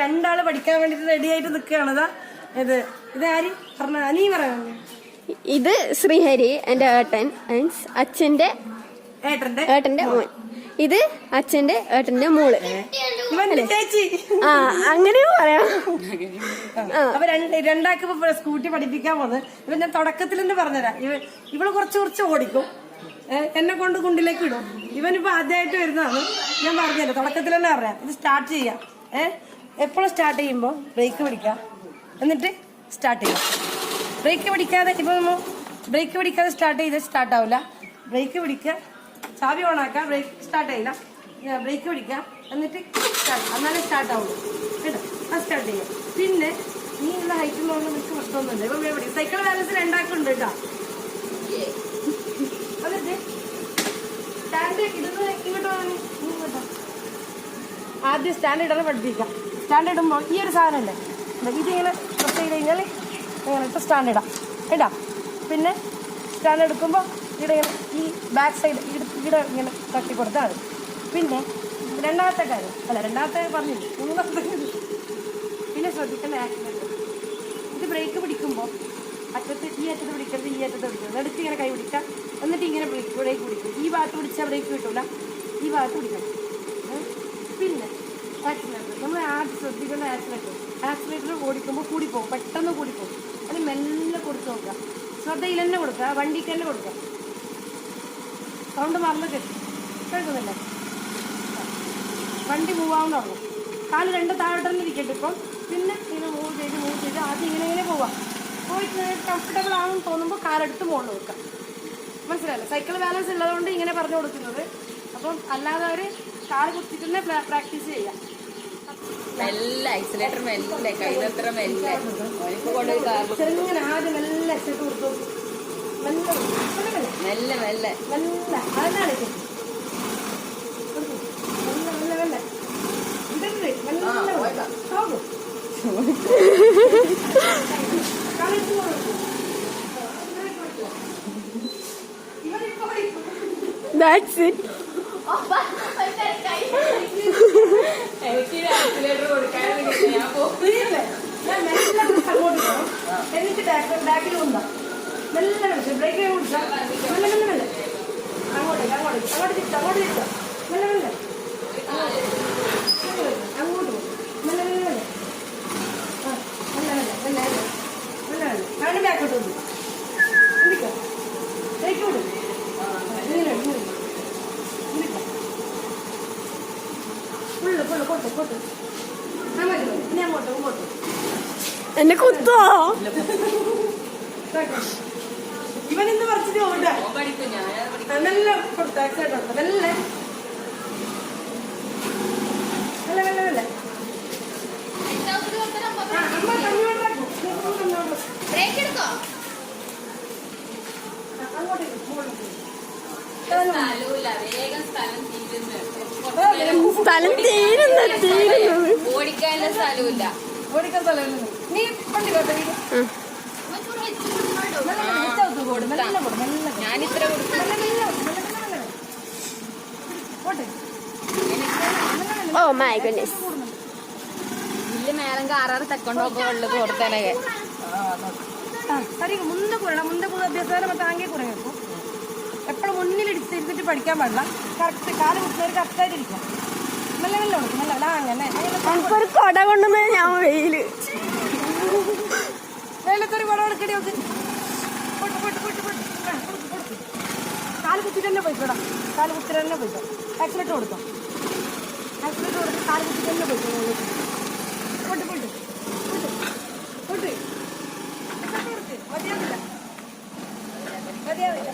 രണ്ടാള് പഠിക്കാൻ വേണ്ടിട്ട് റെഡി ആയിട്ട് നിക്കുകയാണ്. ഇത് ആര് പറഞ്ഞ നീ പറയാ. ഇത് ശ്രീഹരി, എന്റെ ഏട്ടൻ, അച്ഛന്റെ ഏട്ടന്റെ മോൻ. ഇത് അച്ഛന്റെ ഏട്ടന്റെ മോള്. ചേച്ചി അങ്ങനെയും പറയാം. അപ്പൊ രണ്ടാൾക്ക് ഇപ്പൊ സ്കൂട്ടി പഠിപ്പിക്കാൻ പോകുന്നത്. ഇവൻ ഞാൻ തുടക്കത്തിൽ തന്നെ പറഞ്ഞുതരാം. ഇവള് കുറച്ച് ഓടിക്കും, എന്നെ കൊണ്ട് കുണ്ടിലേക്ക് ഇടും. ഇവനിപ്പോ ആദ്യമായിട്ട് വരുന്നതാണ്. ഞാൻ പറഞ്ഞുതരാം, തുടക്കത്തിൽ തന്നെ പറയാം. ഇത് സ്റ്റാർട്ട് ചെയ്യാം. എപ്പോഴും സ്റ്റാർട്ട് ചെയ്യുമ്പോ ബ്രേക്ക് പിടിക്കാം, എന്നിട്ട് സ്റ്റാർട്ട് ചെയ്യാം. ബ്രേക്ക് പിടിക്കാതെ ബ്രേക്ക് പിടിക്കാതെ സ്റ്റാർട്ട് ചെയ്ത് സ്റ്റാർട്ട് ആവില്ല. ബ്രേക്ക് പിടിക്കുക, ചാവി ഓൺ ആക്കാം, ബ്രേക്ക് സ്റ്റാർട്ട് ആയില്ല. ബ്രേക്ക് പിടിക്കാം, എന്നിട്ട് എന്നാലേ സ്റ്റാർട്ട് ആവുള്ളൂ കേട്ടോ. അത് സ്റ്റാർട്ട് ചെയ്യാം. പിന്നെ നീ ഉള്ള ഹൈറ്റ് നോക്കുമ്പോൾ നിനക്ക് പ്രശ്നമൊന്നുമില്ല. ഇപ്പൊ പിടിക്കും. സൈക്കിൾ ബാലൻസ് രണ്ടാക്കുണ്ട് കേട്ടോ. എന്നിട്ട് സ്റ്റാൻഡ് ഇടുന്നത് ഇങ്ങോട്ടോ. ആദ്യം സ്റ്റാൻഡ് ഇടാൻ പഠിപ്പിക്കാം. സ്റ്റാൻഡ് ഇടുമ്പോൾ ഈ ഒരു സാധനമല്ലേ, ഇതിങ്ങനെ പ്രസ് ചെയ്ത് കഴിഞ്ഞാൽ ഇങ്ങനെ ഇട്ട് സ്റ്റാൻഡ് ഇടാം. പിന്നെ സ്റ്റാൻഡ് എടുക്കുമ്പോൾ ഇവിടെ ഇങ്ങനെ ഈ ബാക്ക് സൈഡ് ഇവിടെ ഇങ്ങനെ തട്ടി കൊടുത്താൽ മതി. പിന്നെ രണ്ടാമത്തെ കാര്യം പറഞ്ഞില്ല, മൂന്നാമത്തെ കാര്യം പിന്നെ ശ്രദ്ധിക്കേണ്ട ആക്സിഡൻറ്റ്. ഇത് ബ്രേക്ക് പിടിക്കുമ്പോൾ ഈ അറ്റത്ത് പിടിക്കരുത്, ഈ അറ്റത്ത് പിടിക്കരുത്. എടുത്ത് ഇങ്ങനെ കൈ പിടിക്കാം, എന്നിട്ട് ഇങ്ങനെ ബ്രേക്ക് പിടിക്കും. ഈ ഭാഗത്ത് പിടിച്ചാൽ ബ്രേക്ക് കിട്ടില്ല, ഈ ഭാഗത്ത് പിടിക്കണം. പിന്നെ ആക്സിലേറ്റർ, നമ്മൾ ആദ്യം ശ്രദ്ധിക്കേണ്ട ആക്സിലേറ്റർ ഓടിക്കുമ്പോൾ കൂടിപ്പോകും, പെട്ടെന്ന് കൂടിപ്പോകും. അത് മെല്ലെ കൊടുത്ത് നോക്കുക, ശ്രദ്ധയിൽ തന്നെ കൊടുക്കുക, വണ്ടിക്ക് തന്നെ കൊടുക്കുക. സൗണ്ട് മറന്ന് കേൾക്കുന്നില്ല, വണ്ടി മൂവാൻ തുടങ്ങും. കാല് രണ്ട് താഴോട്ടന്നെ ഇരിക്കട്ടെ. ഇപ്പം പിന്നെ ഇങ്ങനെ മൂവ് ചെയ്ത് ആദ്യം ഇങ്ങനെ പോവാം. പോയി കംഫർട്ടബിൾ ആണെന്ന് തോന്നുമ്പോൾ കാലെടുത്ത് മുകളിൽ വെക്കാം. മനസ്സിലായല്ലോ? സൈക്കിൾ ബാലൻസ് ഉള്ളതുകൊണ്ട് ഇങ്ങനെ പറഞ്ഞു കൊടുക്കുന്നത്. അപ്പം അല്ലാതെ അവർ കാല് കുത്തിട്ട് തന്നെ പ്രാക്ടീസ് ചെയ്യാം. ചെറുങ്ങനെ ആദ്യം മെല്ലെ എക്സൈറ്റ് കൊടുത്തു, മെല്ലെ അതെന്നാണ് That's it. എന്നിട്ട് ബാക്കിൽ കൊണ്ടാ മെല്ലെ കളിച്ചു. ബ്രേക്ക് കൊടുത്താൽ മെല്ലെ അങ്ങോട്ട് തിരിച്ചാ മെല്ലെ അങ്ങോട്ട് പോകും. മെല്ലെ അങ്ങനെ ബാക്കോട്ട് കൊടുക്കും. എന്തിക്കാം ബ്രേക്ക് കൊടുക്കും. ഫുള്ള് കൊട്ട് ഇനി അങ്ങോട്ട് എന്നെ കുത്തോ? ഇവനിന്ന് പറിച്ചിട്ട് പോകണ്ട. നല്ല കൊടുത്ത ആക്സിഡന്റ് മെല്ലെ സ്ഥലം തീരുന്നത് ഓടിക്കാനുള്ള സ്ഥലമില്ല. ഓടിക്കാൻ സ്ഥലമില്ല. നീ വണ്ടി ഞാൻ ഇത്ര ഓ മൈ ഗുഡ്നസ്. വലിയ മേളം കാറാറ് തെക്കൊണ്ടൊക്കെ ഉള്ളത് കൊടുത്തനൊക്കെ ಮುಂದೆ ಕೂರೋಣ. ಮುಂದೆ ಕೂದ ಅಭ್ಯಾಸ ಮತ್ತೆ ಹಂಗೆ ಕೂರಬೇಕು. എപ്പോഴും മുന്നിലിരുത്തിട്ട് പഠിക്കാൻ പാടില്ല. കറക്റ്റ് കാല് കുത്തുന്നവർ കറക്റ്റായിട്ടിരിക്കാം. മെല്ലെ കൊടുക്കും. മെല്ലെ അങ്ങനെ എനിക്കൊരു കൊട കൊണ്ടുവന്ന ഞാൻ വെയില് വെയിലത്തൊരു കുട കൊടുക്കടി നോക്ക്. കാല് കുത്തിട്ട് തന്നെ പോയിക്കോടാ. കാല് കുത്തിട്ട് തന്നെ പോയിക്കോ. ആക്സിലേറ്റർ കൊടുക്കാം. ആക്സിലേറ്റർ കൊടുത്ത് കാല് കുത്തിട്ട് തന്നെ പോയിക്കോ. മതിയാവില്ല.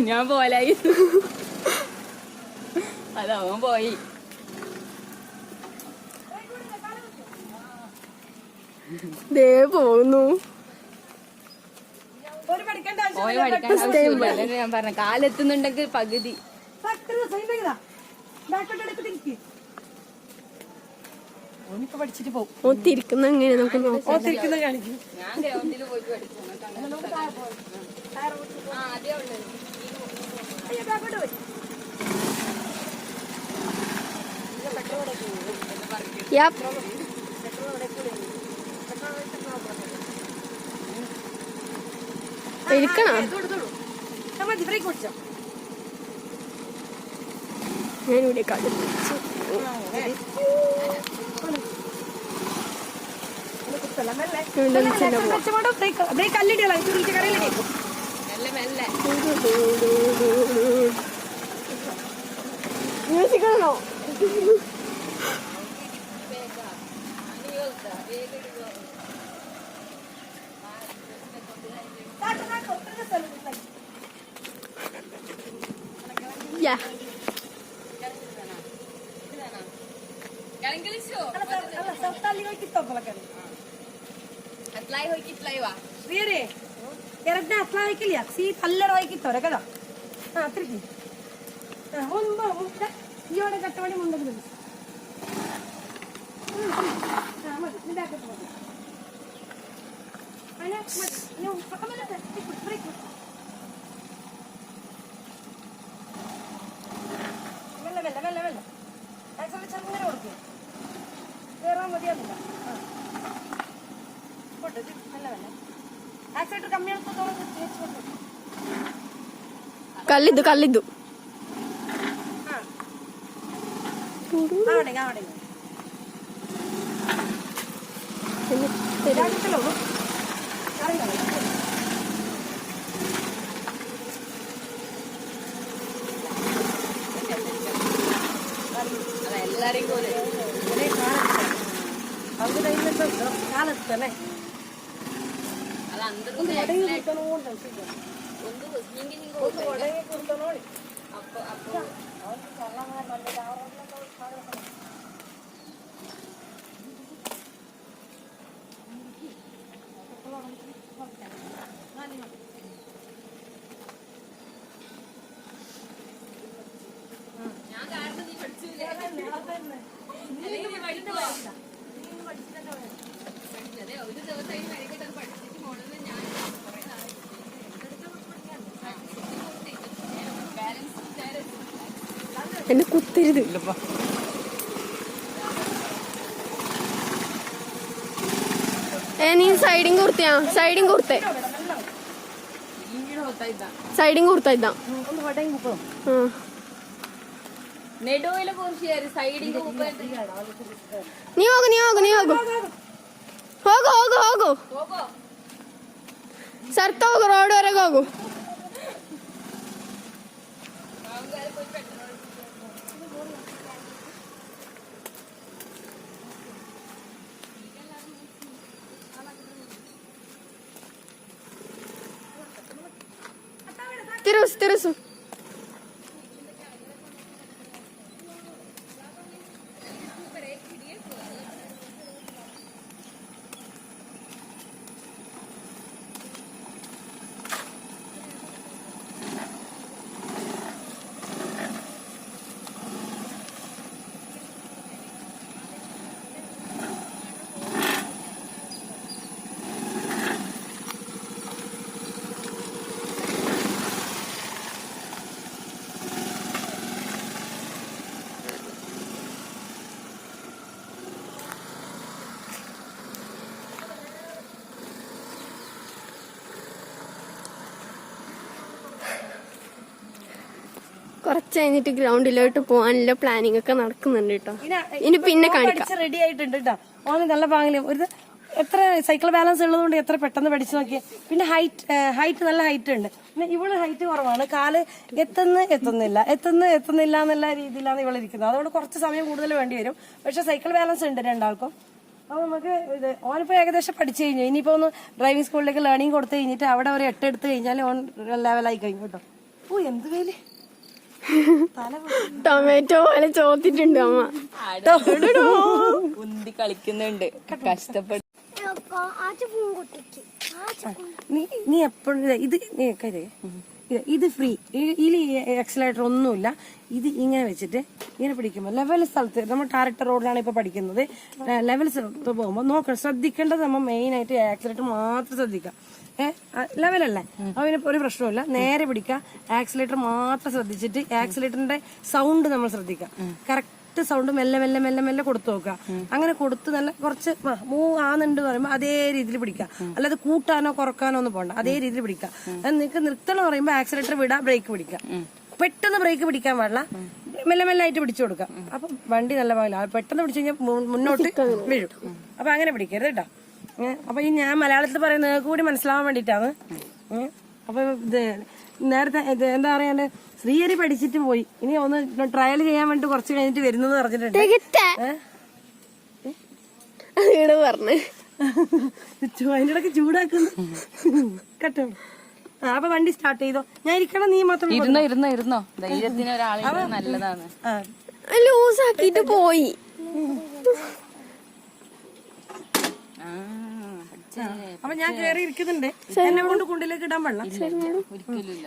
ഞാൻ പോലായി. അതവൻ പോയി. ദേ പോകുന്നു. ഓയ പഠിക്കാൻ ആവശ്യമില്ല അല്ലെങ്കിൽ ഞാൻ പറഞ്ഞ കാലെത്തുന്നുണ്ടെങ്കിൽ പകുതി ഓനിപ്പോ പഠിച്ചിട്ട് പോകും. തിരിക്കുന്ന എങ്ങനെ നമുക്ക് നോക്കാം. ഓത്തിരിക്കുന്നത് കാണിക്കും. ഞാൻ ഗ്രൗണ്ടിൽ പോയിട്ട് പഠിച്ചു അതേ ഉള്ളു. Yep. ഇരിക്കണോ? ഞാനിവിടെ കടുപ്പിച്ചു. മ്യൂസിക് ആണോ? Yeah. ಕಟ್ಟವಾಡಿ ಮುಂದೆ മെല്ലെ മെല്ലെ മെല്ലെ മെല്ലെ ആക്ച്വലി ചെറുങ്ങനെ കൊടുക്കും കയറാൻ മതിയാവില്ല കൊട്ടു മെല്ലെ മെല്ലെ ആക്സിഡന്റ് കമ്മിയാൾക്കോളം കല്ലിದ್ದು കല്ലിದ್ದು ആവണേ ആവണേ ഇതാകത്തല്ലോ അറിയാം എല്ലാരെയും കാലത്തല്ലേ അത് അന്തർ ഞാൻ കാരണം നീ പഠിച്ചില്ലേ ഒരു ദിവസം മെഡിക്കൽ പഠിച്ചിട്ട് പോണെന്ന് ഞാൻ എന്നെ കുത്തരുത്. നീ സൈഡിങ് കുർത്തിയാ സൈഡിങ് കുർത്തേ സൈഡിങ് കുർത്ത ഇതാ നെടുവില് കുറച്ച് സൈഡിങ് നീ ಹೋಗು ನೀ ಹೋಗು ನೀ ಹೋಗು ಹೋಗು ಹೋಗು ಹೋಗು ಹೋಗೋ ಸರ್ತ ಹೋಗು ರೋಡ್ ವರೆಗೆ ಹೋಗು. ತಿರುಸು ತಿರುಸು കുറച്ച് കഴിഞ്ഞിട്ട് ഗ്രൗണ്ടിലോട്ട് പോകാനുള്ള പ്ലാനിങ് ഒക്കെ നടക്കുന്നുണ്ട് കേട്ടോ. ഇനി പിന്നെ കാണിക്കാം. റെഡി ആയിട്ടുണ്ട് കേട്ടോ. ഓന് നല്ല പാങ്ങില് ഒരു എത്ര സൈക്കിൾ ബാലൻസ് ഉള്ളതുകൊണ്ട് എത്ര പെട്ടെന്ന് പഠിച്ചു നോക്കിയേ. പിന്നെ ഹൈറ്റ് നല്ല ഹൈറ്റ് ഉണ്ട്. പിന്നെ ഇവള് ഹൈറ്റ് കുറവാണ്. കാല് എത്തുന്നില്ല എന്നുള്ള രീതിയിലാണ് ഇവള് ഇരിക്കുന്നത്. അതുകൊണ്ട് കുറച്ച് സമയം കൂടുതൽ വേണ്ടി വരും. പക്ഷെ സൈക്കിൾ ബാലൻസ് ഉണ്ട് രണ്ടാൾക്കും. അപ്പൊ നമുക്ക് ഇത് ഓനിപ്പോ ഏകദേശം പഠിച്ചു കഴിഞ്ഞു. ഇനിയിപ്പോ ഒന്ന് ഡ്രൈവിംഗ് സ്കൂളിലേക്ക് ലേണിംഗ് കൊടുത്തു കഴിഞ്ഞിട്ട് അവിടെ ഒരു 8 എടുത്ത് കഴിഞ്ഞാൽ ഓൺ ലെവലായി കഴിഞ്ഞു കേട്ടോ. ഓ എന്ത് കയ്യില് ടൊമാറ്റോ പോലെ ചോദിച്ചിട്ടുണ്ട് അമ്മ. ഉന്തി കളിക്കുന്നുണ്ട് കഷ്ടപ്പെട്ട്. നീ എപ്പോഴും ഇത് ഇത് ഫ്രീ, ഇതിൽ എക്സലേറ്റർ ഒന്നുമില്ല. ഇത് ഇങ്ങനെ വെച്ചിട്ട് ഇങ്ങനെ പിടിക്കുമ്പോൾ ലെവൽ സ്ഥലത്ത് നമ്മൾ ടാരക്ടർ റോഡിലാണ് ഇപ്പൊ പഠിക്കുന്നത്. ലെവൽ സ്ഥലത്ത് പോകുമ്പോൾ നോക്കണം, ശ്രദ്ധിക്കേണ്ടത് നമ്മൾ മെയിൻ ആയിട്ട് ആക്സിലേറ്റർ മാത്രം ശ്രദ്ധിക്കാം. ലെവലല്ലേ, അതിന് ഒരു പ്രശ്നമില്ല. നേരെ പിടിക്കുക, ആക്സിലേറ്റർ മാത്രം ശ്രദ്ധിച്ചിട്ട് ആക്സിലേറ്ററിന്റെ സൗണ്ട് നമ്മൾ ശ്രദ്ധിക്കാം. കറക്റ്റ് സൗണ്ട് മെല്ലെ മെല്ലെ മെല്ലെ മെല്ലെ കൊടുത്തു നോക്കുക. അങ്ങനെ കൊടുത്ത് നല്ല കുറച്ച് മൂവ് ആന്നുണ്ട് പറയുമ്പോൾ അതേ രീതിയിൽ പിടിക്കുക. അല്ലാതെ കൂട്ടാനോ കുറക്കാനോ ഒന്നും പോകണ്ട, അതേ രീതിയിൽ പിടിക്കുക. നിങ്ങൾക്ക് നിർത്തണം പറയുമ്പോൾ ആക്സിലേറ്റർ വിടാം, ബ്രേക്ക് പിടിക്കുക. പെട്ടെന്ന് ബ്രേക്ക് പിടിക്കാൻ പാടില്ല, മെല്ലെ മെല്ലെ ആയിട്ട് പിടിച്ചു കൊടുക്കാം. അപ്പൊ വണ്ടി നല്ല ഭാഗമില്ല, പെട്ടെന്ന് പിടിച്ചു കഴിഞ്ഞാൽ മുന്നോട്ട് വീഴും. അപ്പൊ അങ്ങനെ പിടിക്കരുത് കേട്ടോ. അപ്പൊ ഈ ഞാൻ മലയാളത്തിൽ പറയുന്നത് കൂടി മനസ്സിലാവാൻ വേണ്ടിട്ടാണ്. അപ്പൊ ഇത് നേരത്തെ എന്താ പറയാണ്ട് ശ്രീഹരി പഠിച്ചിട്ട് പോയി, ഇനി ഒന്ന് ട്രയൽ ചെയ്യാൻ വേണ്ടി കുറച്ച് കഴിഞ്ഞിട്ട് വരുന്നത് പറഞ്ഞിട്ടുണ്ട്. അതിന്റെ ഇടയ്ക്ക് ചൂടാക്കുന്നു കേട്ടോ. അപ്പൊ വണ്ടി സ്റ്റാർട്ട് ചെയ്തോ, ഞാൻ ഇരിക്കണം, നീ മാത്രം ഇരുന്നോ. ധൈര്യത്തിന് ഒരാളെ നല്ലതാണ്. ലൂസാക്കിട്ട് പോയി. അപ്പൊ ഞാൻ കേറി ഇരിക്കുന്നുണ്ട്, എന്നെ കൊണ്ട് കുണ്ടിലേക്ക് ഇടാൻ പാടില്ല.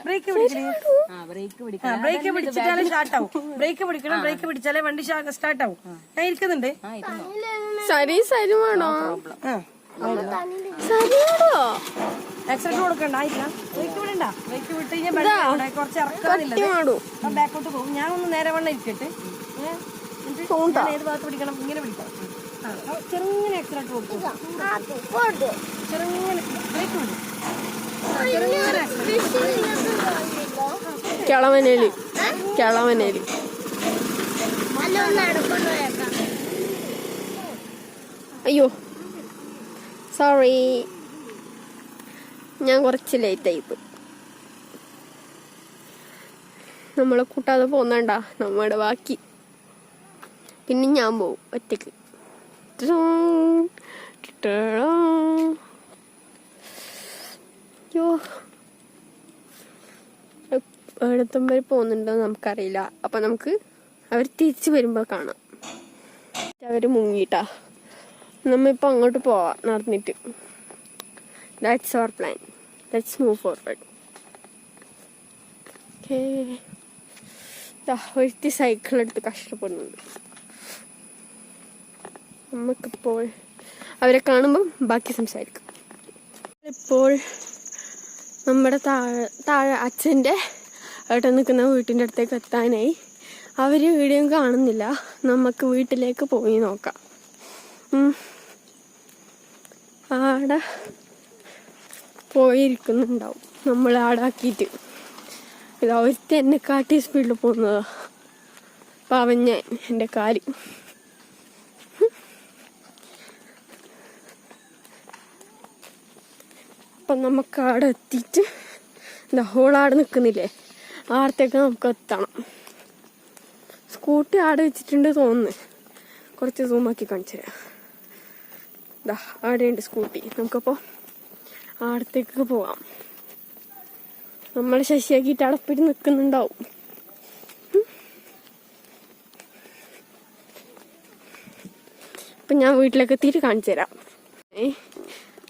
ബ്രേക്ക് പിടിച്ചിട്ടാലേ സ്റ്റാർട്ട് ആവും. ബ്രേക്ക് പിടിക്കണം, ബ്രേക്ക് പിടിച്ചാലേ വണ്ടി സ്റ്റാർട്ട് ആവും. ഞാൻ ഇരിക്കുന്നുണ്ട്. എക്സൈറ്റ് കൊടുക്കണ്ട, ആയില്ല. ബ്രേക്ക് വിടണ്ട, ബ്രേക്ക് വിട്ട് കഴിഞ്ഞാൽ കുറച്ച് ഇറക്കാനില്ല, ബാക്കോട്ട് പോകും. ഞാൻ ഒന്ന് നേരെ വണ്ണം ഇരിക്കട്ടെ. ഏത് ഭാഗത്ത് പിടിക്കണം, ഇങ്ങനെ പിടിക്കണം. ചെറുങ്ങനെ എക്സൈറ്റ് കൊടുക്കും, ചെറുങ്ങനെ ബ്രേക്ക് വിടും. കിളവനേലി അയ്യോ സോറി, ഞാൻ കുറച്ച് ലേറ്റായി പോയി. നമ്മളെ കൂട്ടാതെ പോന്നണ്ട നമ്മുടെ ബാക്കി. പിന്നെ ഞാൻ പോവും ഒറ്റക്ക്. എവിടത്തും വരെ പോകുന്നുണ്ടോ നമുക്കറിയില്ല. അപ്പൊ നമുക്ക് അവർ തിരിച്ചു വരുമ്പോ കാണാം. അവര് മുങ്ങിട്ടാ, നമ്മിപ്പോ അങ്ങോട്ട് പോവാ നടന്നിട്ട്. That's our plan. Let's move forward. Okay. ഒരുത്തി സൈക്കിൾ എടുത്ത് കഷ്ടപ്പെടുന്നുണ്ട്. നമുക്കിപ്പോൾ അവരെ കാണുമ്പോൾ ബാക്കി സംസാരിക്കും. ഇപ്പോൾ നമ്മുടെ താഴെ അച്ഛൻ്റെ ഏട്ടൻ നിൽക്കുന്ന വീട്ടിൻ്റെ അടുത്തേക്ക് എത്താനായി. അവർ വീഡിയോ കാണുന്നില്ല, നമുക്ക് വീട്ടിലേക്ക് പോയി നോക്കാം. ആടെ പോയിരിക്കുന്നുണ്ടാവും നമ്മൾ ആടാക്കിയിട്ട്. ഇത് ഒരുത്തി എന്നെ കാട്ടി സ്പീഡിൽ പോകുന്നതാ. പാവം ഞാൻ, എൻ്റെ കാര്യം. അപ്പം നമുക്ക് അവിടെ എത്തിയിട്ട് എന്താ ഹോളാടെ നിൽക്കുന്നില്ലേ, ആടത്തേക്ക് നമുക്ക് എത്തണം. സ്കൂട്ടി ആടെ വെച്ചിട്ടുണ്ട് തോന്നുന്നു, കുറച്ച് സൂമാക്കി കാണിച്ചു തരാം. ഇതാ ആടെയുണ്ട് സ്കൂട്ടി. നമുക്കപ്പോൾ ആടത്തേക്ക് പോവാം. നമ്മൾ ശശിയാക്കിയിട്ട് അടപ്പിട്ട് നിൽക്കുന്നുണ്ടാവും. അപ്പം ഞാൻ വീട്ടിലേക്ക് എത്തിയിട്ട് കാണിച്ചു തരാം.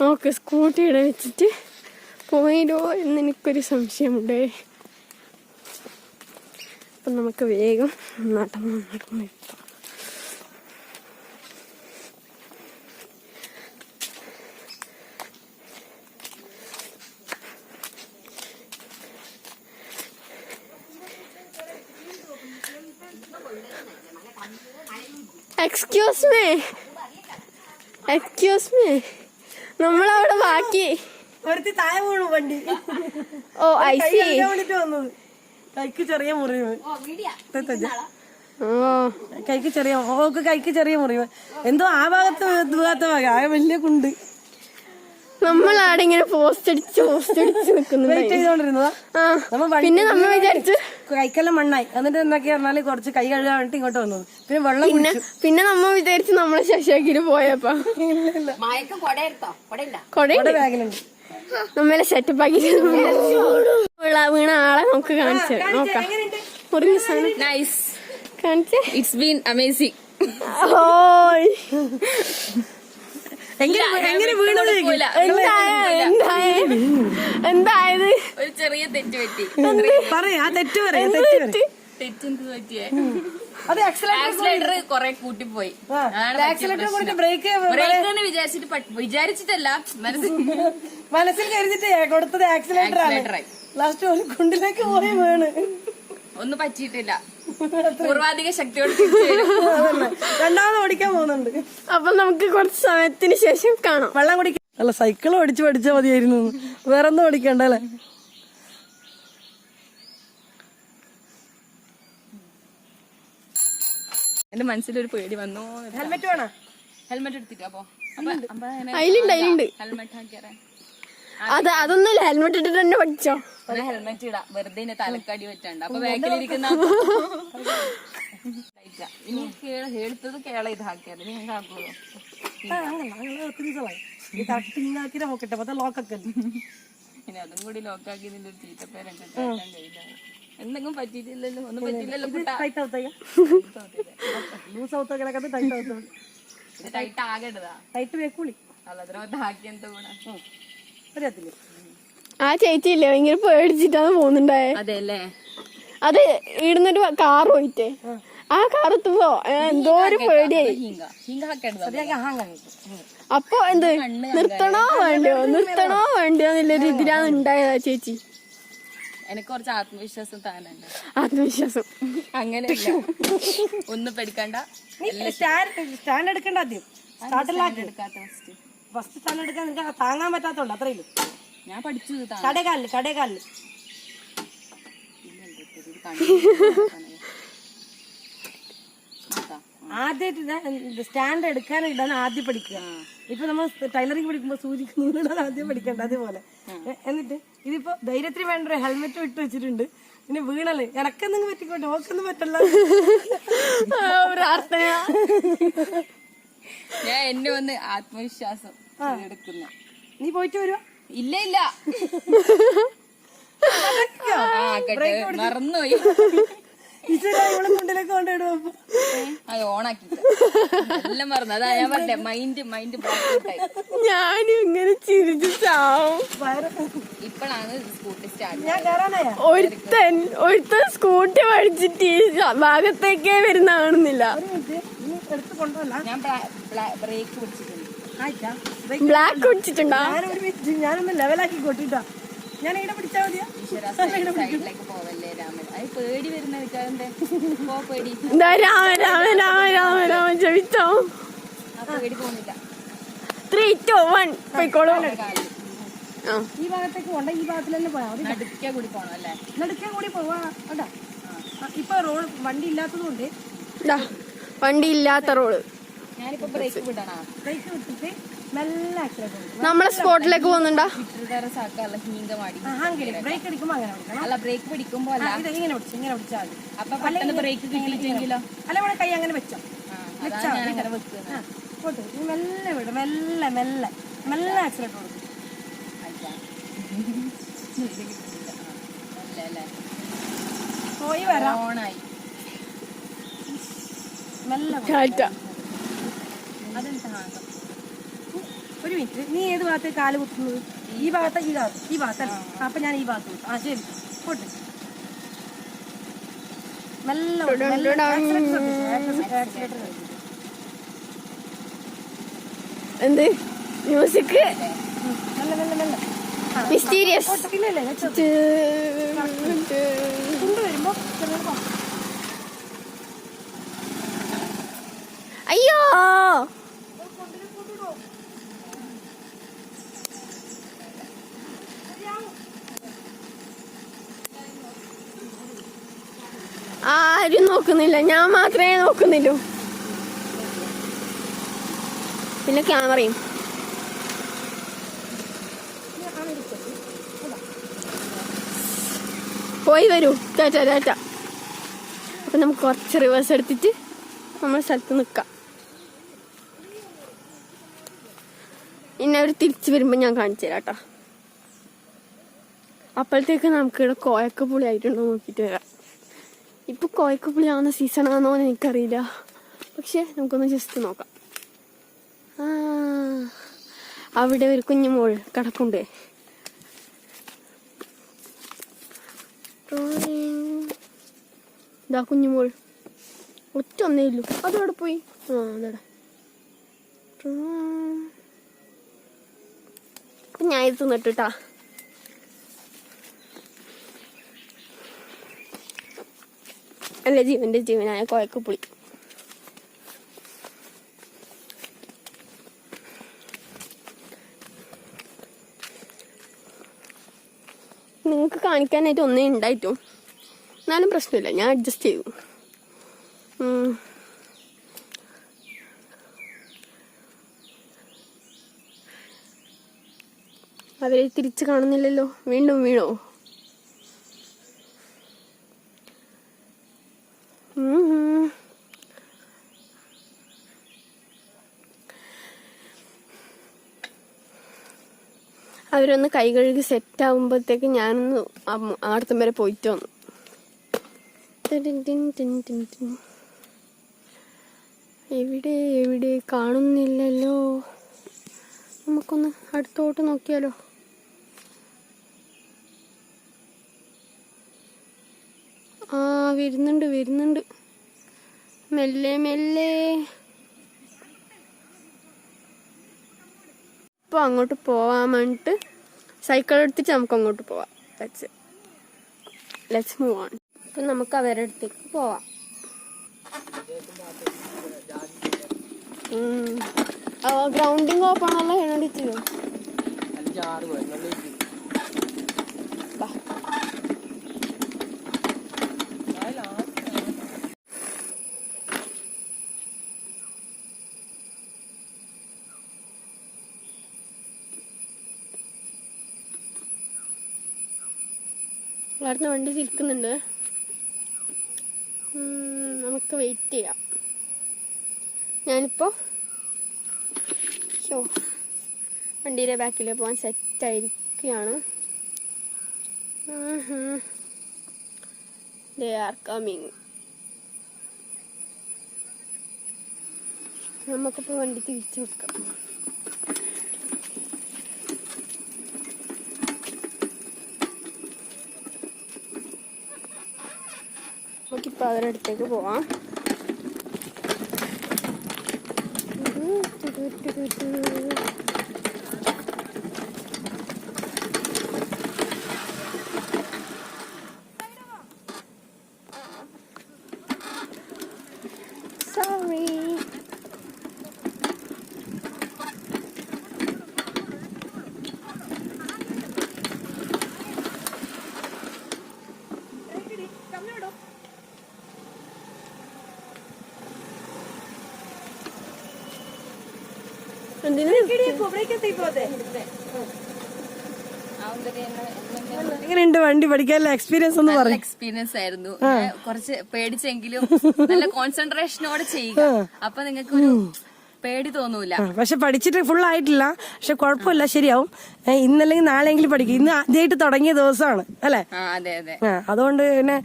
നമുക്ക് സ്കൂട്ടി ഇവിടെ വെച്ചിട്ട് പോയില്ലോ എന്ന് എനിക്കൊരു സംശയമുണ്ട്. അപ്പം നമുക്ക് വേഗം നടന്നു. എക്സ്ക്യൂസ് മീ, നമ്മളവിടെ ബാക്കി ഒരുത്തി താഴെ വീണു വണ്ടി. ഓ ഐ സി. കൈക്ക് ചെറിയ മുറിവ്, കൈക്ക് ചെറിയ മുറിവ് എന്തോ ആ ഭാഗത്ത് ഭാഗ ആ വലിയ കുണ്ട്. നമ്മളാടെ ഇങ്ങനെ പോസ്റ്റ് അടിച്ച് നിൽക്കുന്നു. വെയിറ്റ് ചെയ്തോണ്ടിരുന്നതാ. പിന്നെ നമ്മൾ വിചാരിച്ചു കൈക്കെല്ലാം മണ്ണായി. എന്നിട്ട് എന്തൊക്കെയാ പറഞ്ഞാല് കുറച്ച് കൈ കഴുകാൻ വേണ്ടി ഇങ്ങോട്ട് വന്നത്. പിന്നെ വെള്ളം പിന്നെ നമ്മ വിചാരിച്ചു നമ്മളെ ശശിയാക്കിട്ട് പോയപ്പോ കൊട ബാഗിലുണ്ട്. നമ്മളെ സെറ്റപ്പ് ആക്കി വീണ ആളെ നമുക്ക് കാണിച്ചു നോക്കാം. ഒരു കാണിച്ചേ. It's been amazing. എങ്ങനെ വീണത് എന്തായത് ഒരു ചെറിയ തെറ്റ് പറ്റി. പറയാ തെറ്റ് പറയാ തെറ്റെന്ത് പറ്റിയേ? അത് ആക്സിലേറ്റർ കൊറേ കൂട്ടിപ്പോയി. ബ്രേക്ക് ബ്രേക്ക് വിചാരിച്ചിട്ടല്ല, മനസ്സിൽ കരുതിട്ട് കൊടുത്തത് ആക്സിലേറ്റർ ആണ്. ലാസ്റ്റ് ഒരു കുണ്ടിലേക്ക് പോയി വീണ്. ഒന്നും പറ്റിയിട്ടില്ല. പൂർവാധിക ശക്തിയോട് രണ്ടാമത് ഓടിക്കാൻ പോകുന്നുണ്ട്. അപ്പൊ നമുക്ക് കുറച്ച് സമയത്തിന് ശേഷം കാണാം. വെള്ളം കുടിക്കാൻ അല്ല, സൈക്കിൾ ഓടിച്ച് പഠിച്ചാൽ മതിയായിരുന്നു. വേറെ ഒന്നും ഓടിക്കണ്ട അല്ലേ? എന്റെ മനസ്സിലൊരു പേടി വന്നു. ഹെൽമെറ്റ് വേണോ? ഹെൽമെറ്റ് എടുത്തിട്ട് അപ്പൊ അതിലുണ്ട് ഹെൽമെറ്റ് ആക്കിയാറേ. അതൊന്നുമില്ല, ഹെൽമെറ്റ് ഇട്ടിട്ട് തന്നെ പഠിച്ചോ. ഹെൽമെറ്റ് ഇടാം, വെറുതെ തലക്കടി പറ്റണ്ട. അപ്പൊ ബാക്കിലിരിക്കുന്ന ഇനി എടുത്തത് കേള ഇതാക്കിയത് ഞാൻ കാക്കുള്ളൂ. ഇനി അതും കൂടി ലോക്കാക്കി ഇതിന്റെ ഒരു ചീത്തപ്പേരൊക്കെ കേൾക്കാൻ കഴിയില്ല. എന്തെങ്കിലും പറ്റിയിട്ടില്ലല്ലോ, ഒന്നും പറ്റിയില്ലല്ലോ. ടൈറ്റ് ആകേണ്ടതാ, ടൈറ്റ് വേക്കൂലി അല്ലതിനകത്ത് ആക്കി എന്താ ഗുണം അറിയത്തില്ലേ? ആ ചേച്ചിയില്ലേ ഭയങ്കര പേടിച്ചിട്ടാണ് പോകുന്നുണ്ടായേ. അതെ അല്ലേ? അത് ഇടുന്നൊരു കാർ പോയിട്ടേ, ആ കാർ എത്തുമ്പോ എന്തോ ഒരു പേടിയായി. അപ്പൊ എന്ത് നിർത്തണോ വേണ്ടയോ എന്നുള്ളൊരു ഇതിലാണ് ഉണ്ടായത്. ചേച്ചി എനിക്ക് കുറച്ച് ആത്മവിശ്വാസം താനുണ്ട്. ആത്മവിശ്വാസം അങ്ങനെയല്ല, ഒന്നും പഠിക്കണ്ട. സ്റ്റാൻഡ് എടുക്കണ്ട, ആദ്യം സ്റ്റാർട്ടിലാക്കി എടുക്കാത്ത ഫസ്റ്റ് സ്റ്റാൻഡ് എടുക്കാൻ നിങ്ങൾക്ക് താങ്ങാൻ പറ്റാത്തോണ്ട് അത്രയില്ല. ഞാൻ പഠിച്ചു കടേക്കാലില് ആദ്യമായിട്ട് സ്റ്റാൻഡ് എടുക്കാനിടാൻ ആദ്യം പഠിക്കുക. ഇപ്പൊ നമ്മൾ ടൈലറിംഗ് പഠിക്കുമ്പോ സൂചിക്ക് നൂലിടാൻ ആദ്യം പഠിക്കണ്ട, അതേപോലെ. എന്നിട്ട് ഇതിപ്പോ ധൈര്യത്തിന് വേണ്ട ഒരു ഹെൽമെറ്റ് ഇട്ട് വെച്ചിട്ടുണ്ട്. പിന്നെ വീണല്ലേ ഇടക്കെന്തെങ്കിലും പറ്റിക്കോട്ടെ, ഓക്കൊന്നും പറ്റല്ല. ഞാൻ എന്നെ ഒന്ന് ആത്മവിശ്വാസം എടുക്കുന്ന. നീ പോയിട്ട് വരുവോ? ഇല്ല മറന്നുപോയി. മുണ്ടിലേക്ക് കൊണ്ടിടും. ഓണാക്കി എല്ലാം മറന്നു. അതാ ഞാൻ പറഞ്ഞെ, മൈൻഡ് ബ്ലോക്ക്. ഞാനും ഇങ്ങനെ ചിരിച്ചു ചാവും. ഇപ്പോഴാണ് സ്കൂട്ടി സ്റ്റാർട്ട്. ഞാൻ കയറാനായ ഒരുത്തൻ സ്കൂട്ടി പഠിച്ചിട്ട് ഈ ഭാഗത്തേക്കേ വരുന്ന കാണുന്നില്ല. എടുത്ത് കൊണ്ടുവല്ല, ഞാൻ ബ്രേക്ക് പിടിച്ചിട്ടുണ്ട്. ബ്ലാക്ക് പിടിച്ചിട്ടുണ്ടോ? ഞാനൊന്ന് ലെവലാക്കി കൊട്ടിട്ടാ. ഞാൻ ഇവിടെ പിടിച്ചാ മതിയാ? സൈഡിലേക്ക് പോവല്ലേ രാമൻ, അത് പേടി വരുന്ന വിചാരന്റെ പേടി. രാമ ജപിച്ചോ? പേടി പോകുന്നില്ല. 3, 2, 1 പോയിക്കോളൂ. ഈ ഭാഗത്തേക്ക് പോണ്ട, ഈ ഭാഗത്തിൽ തന്നെ പോയാ മതി. നടുക്കാ കൂടി പോണം അല്ലേ? നടുക്കാൻ കൂടി പോവാ. കേട്ടോ, ഇപ്പൊ റോഡ് വണ്ടി ഇല്ലാത്തത് കൊണ്ട്, വണ്ടി ഇല്ലാത്ത റോഡ്. ഞാനിപ്പോ ബ്രേക്ക് വിടണോ? ബ്രേക്ക് വിട്ടിട്ട് മെല്ലെ ആക്സിലേറ്റർ നമ്മളെ സ്പോട്ടിലേക്ക് പോകുന്നുണ്ടോ? ബ്രേക്ക് അടിക്കുമ്പോ അങ്ങനെ പിടിക്കണം. അല്ല, ബ്രേക്ക് പിടിക്കുമ്പോ അല്ല, ഇങ്ങനെ പിടിച്ചാൽ മതി. അപ്പൊ പെട്ടെന്ന് ബ്രേക്ക് കിട്ടിയിട്ടെങ്കിലോ? അല്ല, ഇവിടെ കൈ അങ്ങനെ വെച്ചോ. മെല്ലെ വിടും, മെല്ലെ ആക്സിലേറ്റർ കൊടുക്കും. പോയി വരാം. ഓണായി മെല്ലെ. ഒരു മിനിറ്റ്, നീ ഏത് ഭാഗത്തേക്ക് കാല് കുത്തുന്നത്? ഈ ഭാഗത്ത്, ഈ ഭാഗത്തല്ല. അപ്പൊ ഞാൻ ഈ ഭാഗത്ത് കുത്തും. ശരി, പോട്ടെ. എന്ത് മ്യൂസിക് മിസ്റ്റീരിയസ് കൊണ്ടുവരുമ്പോ അയ്യോ ആരും നോക്കുന്നില്ല, ഞാൻ മാത്രമേ നോക്കുന്നില്ലൂ. പിന്നെ ക്യാമറയും. പോയി വരൂ. ടാറ്റ. അപ്പൊ നമുക്ക് കുറച്ച് റിവേഴ്സ് എടുത്തിട്ട് നമ്മുടെ സ്ഥലത്ത് നിൽക്കാം. ഇനി അവർ തിരിച്ചു വരുമ്പോ ഞാൻ കാണിച്ചു തരാം കേട്ടോ. അപ്പോഴത്തേക്ക് നമുക്ക് ഇവിടെ കോയക്കപ്പുളി ആയിട്ടുണ്ടോ നോക്കിയിട്ട് വരാം. ഇപ്പൊ കോയക്കപ്പുളി ആവുന്ന സീസൺ ആണോ എന്ന് എനിക്കറിയില്ല, പക്ഷെ നമുക്കൊന്ന് ജസ്റ്റ് നോക്കാം. അവിടെ ഒരു കുഞ്ഞുമോൾ കിടപ്പുണ്ട്. ഇതാ കുഞ്ഞുമോൾ, ഒറ്റ ഒന്നേ ഇല്ലു. അതവിടെ പോയി. ആ അതാ ഞാൻ ഇത് തിന്നിട്ടാ. അല്ല, ജീവന്റെ ജീവനായ കോയക്കപ്പുളി. നിങ്ങൾക്ക് കാണിക്കാനായിട്ട് ഒന്നേ ഉണ്ടായിട്ടു, എന്നാലും പ്രശ്നമില്ല, ഞാൻ അഡ്ജസ്റ്റ് ചെയ്തു. അവരെ തിരിച്ച് കാണുന്നില്ലല്ലോ. വീണ്ടും വീണോ? അവരൊന്ന് കൈ കഴുകി സെറ്റ് ആവുമ്പോഴത്തേക്ക് ഞാനൊന്ന് അടുത്തം വരെ പോയിട്ട് വന്നു. എവിടെ എവിടെ കാണുന്നില്ലല്ലോ. നമുക്കൊന്ന് അടുത്തോട്ട് നോക്കിയാലോ. ആ, വരുന്നുണ്ട് വരുന്നുണ്ട്, മെല്ലെ മെല്ലെ. ഇപ്പൊ അങ്ങോട്ട് പോവാൻ വേണ്ടിട്ട് സൈക്കിൾ എടുത്തിട്ട് നമുക്ക് അങ്ങോട്ട് പോവാം. Let's move on. ഇപ്പൊ നമുക്ക് അവരുടെ അടുത്തേക്ക് പോവാം. ഗ്രൗണ്ടിങ് ഓപ്പണല്ലോ എണീറ്റ്. അവിടുന്ന് വണ്ടി തിരിക്കുന്നുണ്ട്. നമുക്ക് വെയിറ്റ് ചെയ്യാം. ഞാനിപ്പോ വണ്ടിയുടെ ബാക്കിൽ പോകാൻ സെറ്റായിരിക്കുകയാണ്. They are coming. നമുക്കിപ്പോൾ വണ്ടി തിരിച്ചു വെക്കാം. നമുക്കിപ്പോൾ അവരുടെ അടുത്തേക്ക് പോവാം. Sorry. എങ്ങനെയുണ്ട് വണ്ടി പഠിക്കാനുള്ള എക്സ്പീരിയൻസ് ഒന്ന് പറയും? എക്സ്പീരിയൻസ് ആയിരുന്നു. കുറച്ച് പേടിച്ചെങ്കിലും നല്ല കോൺസെൻട്രേഷനോടെ ചെയ്യുക. അപ്പൊ നിങ്ങൾക്ക് ഒരു പേടി തോന്നൂല. പക്ഷെ പഠിച്ചിട്ട് ഫുൾ ആയിട്ടില്ല. പക്ഷെ കുഴപ്പമില്ല, ശരിയാവും. ഇന്നല്ലെങ്കിൽ നാളെയെങ്കിലും പഠിക്കും. ഇന്ന് ആദ്യമായിട്ട് തുടങ്ങിയ ദിവസമാണ് അല്ലെ? അതെ അതെ. അതുകൊണ്ട് പിന്നെ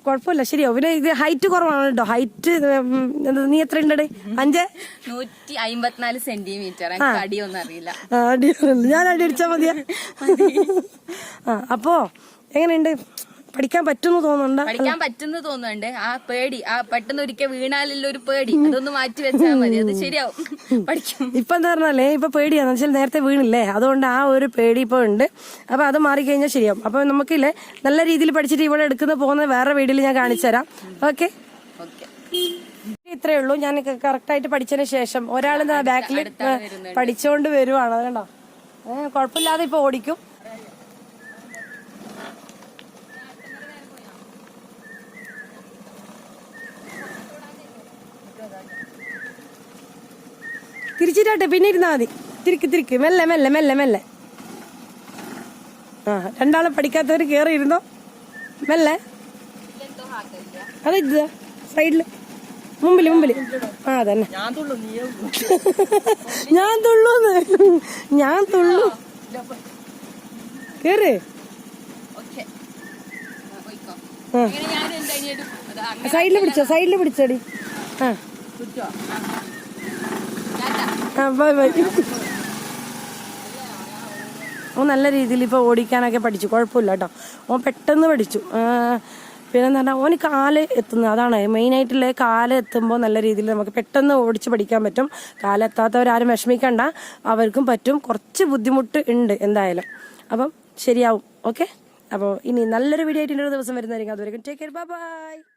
കുഴപ്പമില്ല, ശരിയാവും. പിന്നെ ഇത് ഹൈറ്റ് കുറവാണ് കേട്ടോ. ഹൈറ്റ് നീ എത്ര ഉണ്ട്? 154 സെന്റിമീറ്റർ. അടിയൊന്നും അറിയില്ല. ഞാൻ അടി അടിച്ചാ മതിയാ. അപ്പോ എങ്ങനെയുണ്ട്? പഠിക്കാൻ പറ്റുന്നു തോന്നുന്നുണ്ട്? പഠിക്കാൻ പറ്റുന്നു തോന്നുന്നുണ്ട്. ആ പേടി, ആ പെട്ടെന്ന് ഒരിക്കൽ വീണാലുള്ള ഒരു പേടി, അതൊന്ന് മാറ്റി വെച്ചാൽ മതി, അത് ശരിയാവും. പഠിക്കും. ഇപ്പൊ എന്താ പറഞ്ഞാലേ, ഇപ്പൊ പേടിയാന്ന് വെച്ചാൽ നേരത്തെ വീണില്ലേ, അതുകൊണ്ട് ആ ഒരു പേടി ഇപ്പൊ ഉണ്ട്. അപ്പൊ അത് മാറിക്കഴിഞ്ഞാൽ ശരിയാവും. അപ്പൊ നമുക്കില്ലേ നല്ല രീതിയിൽ പഠിച്ചിട്ട് ഇവിടെ എടുക്കുന്ന പോകുന്ന വേറെ വീഡിയോയിൽ ഞാൻ കാണിച്ചു തരാം. ഓക്കെ, ഇത്രയേ ഉള്ളൂ. ഞാൻ കറക്റ്റ് ആയിട്ട് പഠിച്ചതിന് ശേഷം ഒരാൾ ബാക്കിൽ പഠിച്ചുകൊണ്ട് വരുവാണ്. അതുകൊണ്ടോ കുഴപ്പമില്ലാതെ ഇപ്പൊ ഓടിക്കും. തിരിച്ചിട്ടാട്ടെ, പിന്നെ ഇരുന്നാ മതി. തിരിക്ക് മെല്ലെ മെല്ലെ മെല്ലെ മെല്ലെ. രണ്ടാളും പഠിക്കാത്തവര് കേറി ഇരുന്നോ, മെല്ലെ. അത് സൈഡില് മുമ്പില്. അതന്നെ ഞാൻ തുള്ളു. കേറ്. സൈഡില് പിടിച്ചോടി. ബൈ. ഓൻ നല്ല രീതിയിൽ ഇപ്പോൾ ഓടിക്കാനൊക്കെ പഠിച്ചു, കുഴപ്പമില്ല കേട്ടോ. ഓൻ പെട്ടെന്ന് പഠിച്ചു. പിന്നെന്ന് പറഞ്ഞാൽ ഓന് കാല് എത്തുന്നത്, അതാണ് മെയിനായിട്ടുള്ള. കാല് എത്തുമ്പോൾ നല്ല രീതിയിൽ നമുക്ക് പെട്ടെന്ന് ഓടിച്ച് പഠിക്കാൻ പറ്റും. കാലെത്താത്തവരാരും വിഷമിക്കണ്ട, അവർക്കും പറ്റും. കുറച്ച് ബുദ്ധിമുട്ട് ഉണ്ട് എന്തായാലും, അപ്പം ശരിയാവും. ഓക്കെ, അപ്പോൾ ഇനി നല്ലൊരു വീഡിയോ ആയിട്ട് ഒരു ദിവസം വരുന്നതായിരിക്കും. അതുവരെയും ടേക്ക് കെയർ, ബൈ ബൈ.